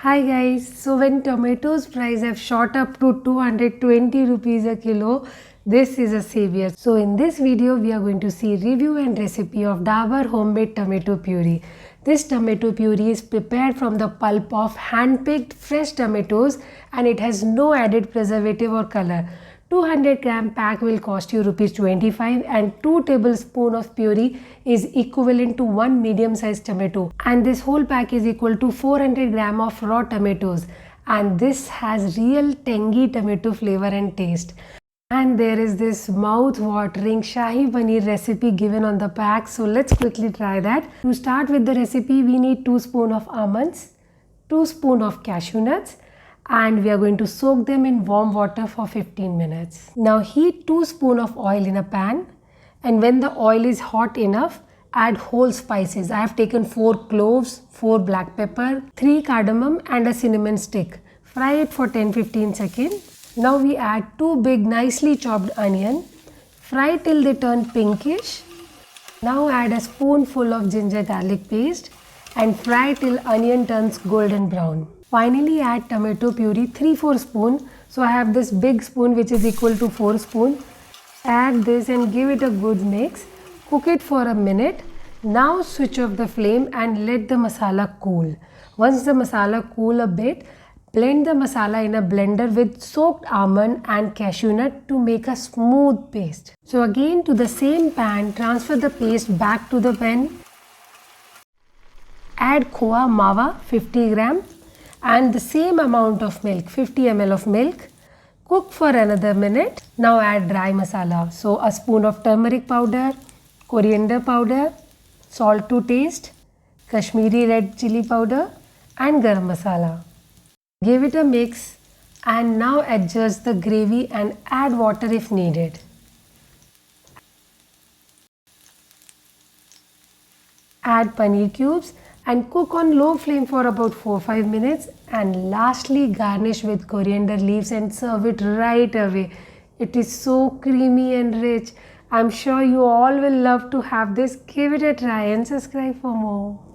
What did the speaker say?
Hi guys, so when tomatoes price have shot up to 220 rupees a kilo, this is a savior. So in this video we are going to see review and recipe of Dabur Homemade Tomato Puree. This tomato puree is prepared from the pulp of hand-picked fresh tomatoes and it has no added preservative or color. 200-gram pack will cost you rupees 25 and 2 tablespoons of puree is equivalent to 1 medium-sized tomato. And this whole pack is equal to 400 gram of raw tomatoes. And this has real tangy tomato flavor and taste. And there is this mouth-watering Shahi Paneer recipe given on the pack. So let's quickly try that. To start with the recipe, we need 2 spoons of almonds, 2 spoons of cashew nuts, and we are going to soak them in warm water for 15 minutes. Now heat 2 spoons of oil in a pan, and when the oil is hot enough, add whole spices. I have taken 4 cloves, 4 black pepper, 3 cardamom and a cinnamon stick. Fry it for 10-15 seconds. Now we add 2 big nicely chopped onion. Fry till they turn pinkish. Now add a spoonful of ginger garlic paste and fry till onion turns golden brown. Finally add tomato puree 3-4 spoon. So I have this big spoon which is equal to 4 spoon. Add this and give it a good mix. Cook it for a minute. Now switch off the flame and let the masala cool. Once the masala cool a bit, blend the masala in a blender with soaked almond and cashew nut to make a smooth paste. So again to the same pan, transfer the paste back to the pan. Add khoa mawa 50 gram and the same amount of milk, 50 ml of milk. Cook for another minute. Now add dry masala. So a spoon of turmeric powder, coriander powder, salt to taste, Kashmiri red chili powder and garam masala. Give it a mix and now adjust the gravy and add water if needed. Add paneer cubes and cook on low flame for about 4-5 minutes, and lastly garnish with coriander leaves and serve it right away. It is so creamy and rich. I'm sure you all will love to have this. Give it a try and subscribe for more.